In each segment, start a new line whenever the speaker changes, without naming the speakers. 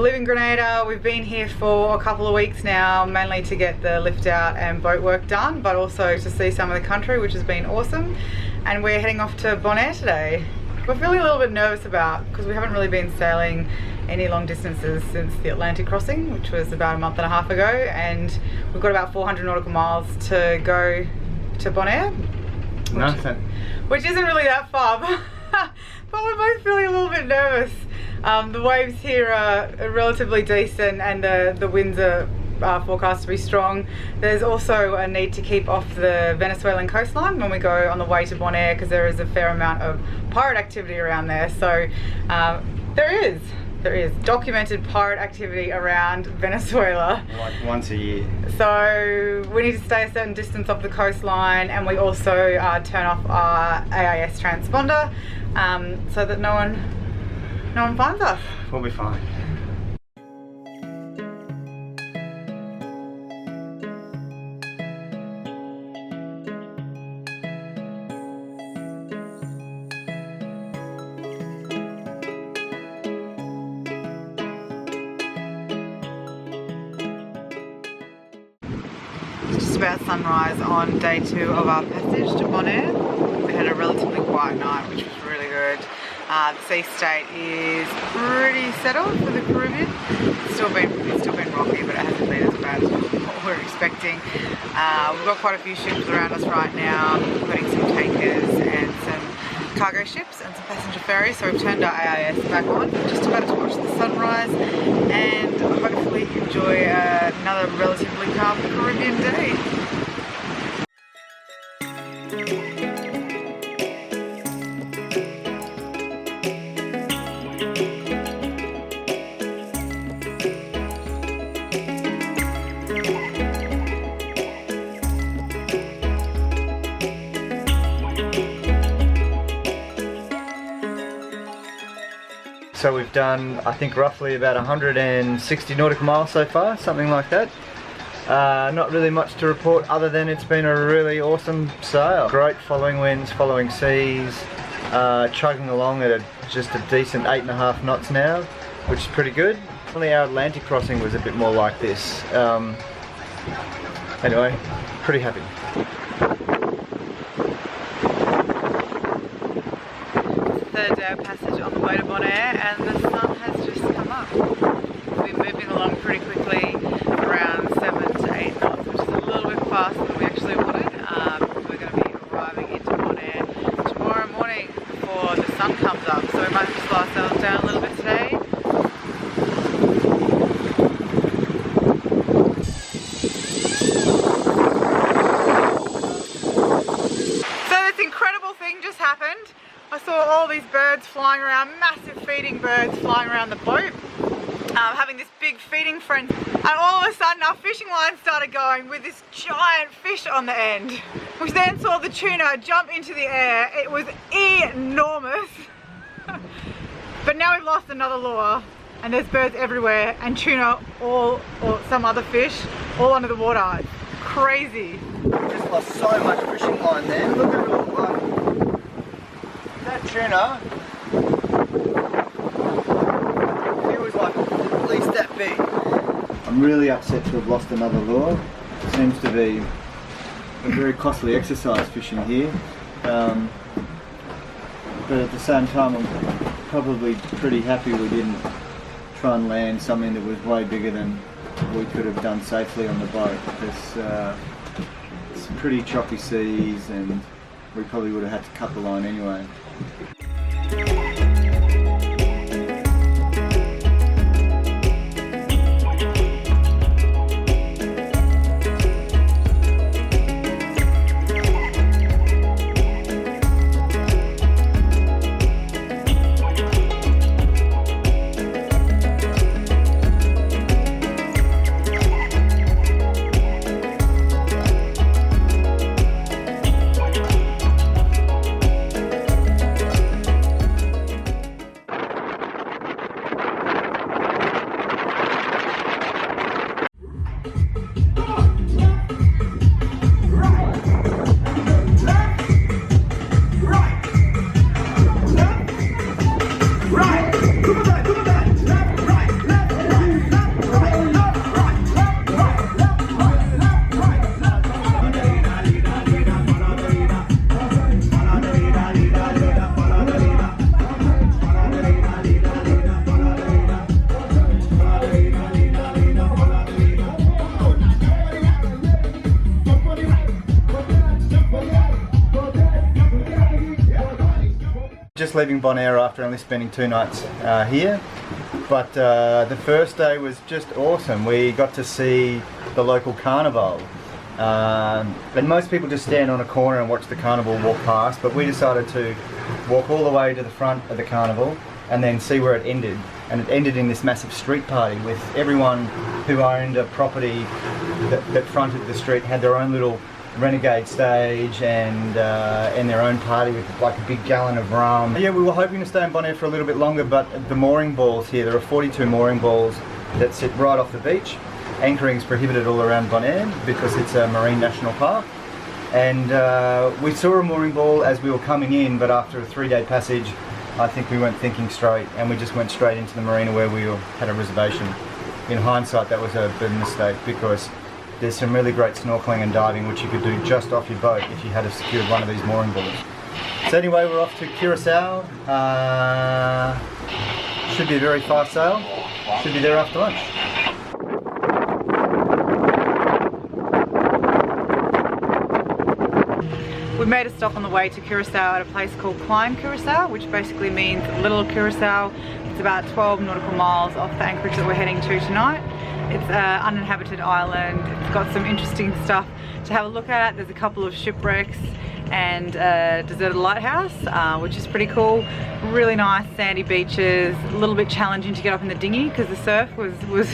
We live in Grenada. We've been here for a couple of weeks now, mainly to get the lift out and boat work done, but also to see some of the country, which has been awesome. And we're heading off to Bonaire today. We're feeling a little bit nervous because we haven't really been sailing any long distances since the Atlantic crossing, which was about a month and a half ago, and we've got about 400 nautical miles to go to Bonaire. Which isn't really that far, but we're both feeling a little bit nervous. The waves here are relatively decent, and the winds are forecast to be strong. There's also a need to keep off the Venezuelan coastline when we go on the way to Bonaire, because there is a fair amount of pirate activity around there. So there is documented pirate activity around Venezuela.
Like once a year.
So we need to stay a certain distance off the coastline, and we also turn off our AIS transponder so that no one finds us.
We'll be fine.
It's just about sunrise on day 2 of our passage to Bonaire. We had a relatively quiet night, which was really good. The sea state is pretty settled for the Caribbean. It's still been rocky, but it hasn't been as bad as what we're expecting. We've got quite a few ships around us right now, including some tankers and some cargo ships and some passenger ferries. So we've turned our AIS back on, just about to watch the sunrise and hopefully enjoy another relatively calm Caribbean day.
So we've done, I think, roughly about 160 nautical miles so far, something like that. Not really much to report other than it's been a really awesome sail. Great following winds, following seas, chugging along at just a decent 8.5 knots now, which is pretty good. Only our Atlantic crossing was a bit more like this. Anyway, pretty happy.
Third day of passage on the way to Bonaire, and the sun has just come up. We've been moving along pretty quickly, around 7 to 8 knots, which is a little bit faster than we actually wanted. We're going to be arriving into Bonaire tomorrow morning before the sun comes up, so we might just slow ourselves down a little bit today. So this incredible thing just happened. I saw all these birds flying around, massive feeding birds flying around the boat, having this big feeding frenzy. And all of a sudden our fishing line started going with this giant fish on the end. We then saw the tuna jump into the air. It was enormous. But now we've lost another lure, and there's birds everywhere, and tuna or some other fish all under the water. It's crazy.
We just lost so much fishing line there. Look at it all. That tuna, it was like at least that big. I'm really upset to have lost another lure. It seems to be a very costly exercise fishing here. But at the same time, I'm probably pretty happy we didn't try and land something that was way bigger than we could have done safely on the boat, because it's pretty choppy seas and we probably would have had to cut the line anyway. just leaving Bonaire after only spending 2 nights here. But the first day was just awesome. We got to see the local Carnival. And most people just stand on a corner and watch the carnival walk past, but we decided to walk all the way to the front of the carnival and then see where it ended. And it ended in this massive street party with everyone who owned a property that fronted the street had their own little renegade stage and their own party with like a big gallon of rum. Yeah, we were hoping to stay in Bonaire for a little bit longer, but the mooring balls here, there are 42 mooring balls that sit right off the beach. Anchoring is prohibited all around Bonaire because it's a marine national park. And we saw a mooring ball as we were coming in, but after a 3-day passage, I think we weren't thinking straight and we just went straight into the marina where we had a reservation. In hindsight, that was a big mistake because there's some really great snorkeling and diving which you could do just off your boat if you had secured one of these mooring balls. So anyway, we're off to Curacao. Should be a very fast sail. Should be there after lunch.
We made a stop on the way to Curacao at a place called Klein, Curacao, which basically means Little Curacao. It's about 12 nautical miles off the anchorage that we're heading to tonight. It's an uninhabited island. It's got some interesting stuff to have a look at. There's a couple of shipwrecks and a deserted lighthouse, which is pretty cool. Really nice sandy beaches. A little bit challenging to get up in the dinghy because the surf was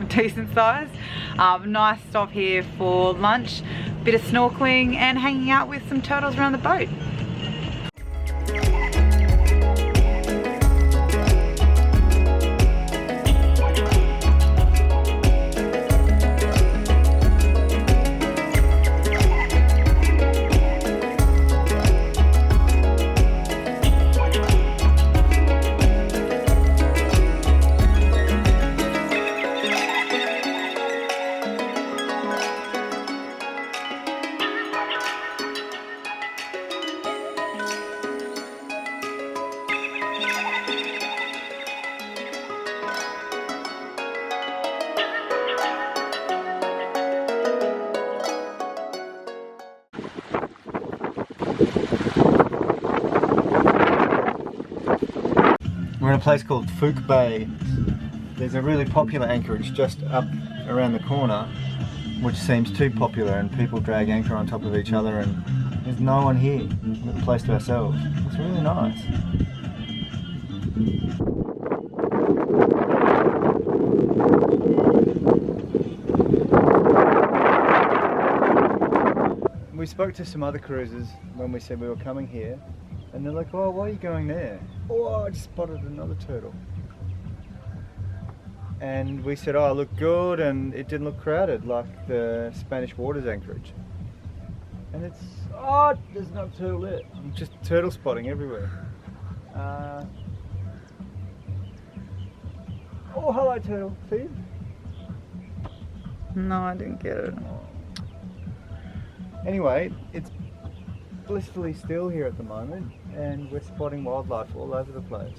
decent size. Nice stop here for lunch, bit of snorkeling and hanging out with some turtles around the boat.
We're in a place called Fuik Bay. There's a really popular anchorage just up around the corner which seems too popular and people drag anchor on top of each other and there's no one here. We've got the place to ourselves. It's really nice. We spoke to some other cruisers when we said we were coming here and they're like, oh, why are you going there? Oh, I just spotted another turtle. And we said, oh, it looked good and it didn't look crowded like the Spanish Waters anchorage. And it's, oh, there's no turtle there. Just turtle spotting everywhere. Oh, hello turtle, see you?
No, I didn't get it.
Anyway, it's blissfully still here at the moment and we're spotting wildlife all over the place.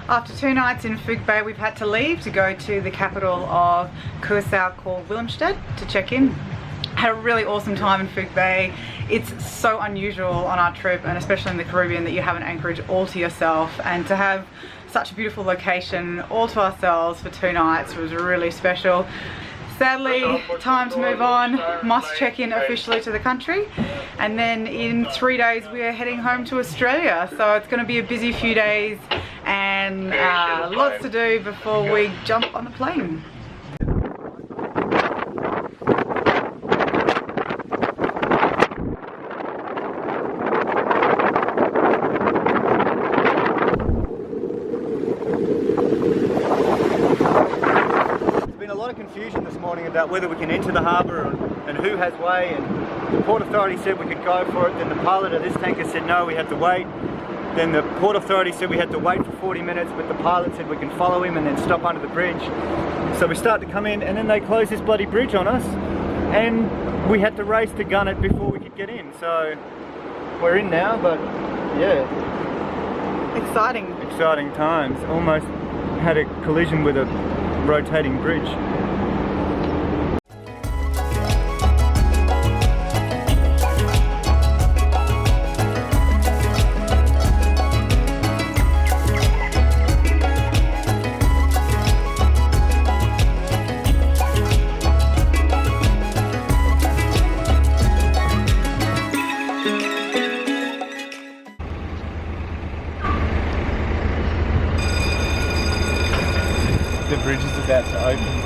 After 2 nights in Fuik Bay, we've had to leave to go to the capital of Curacao called Willemstad to check in. Had a really awesome time in Fuik Bay. It's so unusual on our trip, and especially in the Caribbean, that you have an anchorage all to yourself, and to have such a beautiful location all to ourselves for 2 nights was really special. Sadly, time to move on. Must check in officially to the country, and then in 3 days we are heading home to Australia. So it's going to be a busy few days and lots to do before we jump on the plane.
Confusion this morning about whether we can enter the harbour and who has way, and the Port Authority said we could go for it, then the pilot of this tanker said no, we had to wait. Then the Port Authority said we had to wait for 40 minutes, but the pilot said we can follow him and then stop under the bridge. So we start to come in, and then they closed this bloody bridge on us, and we had to race to gun it before we could get in. So we're in now, but yeah.
Exciting.
Exciting times. Almost had a collision with a rotating bridge. The bridge is about to open.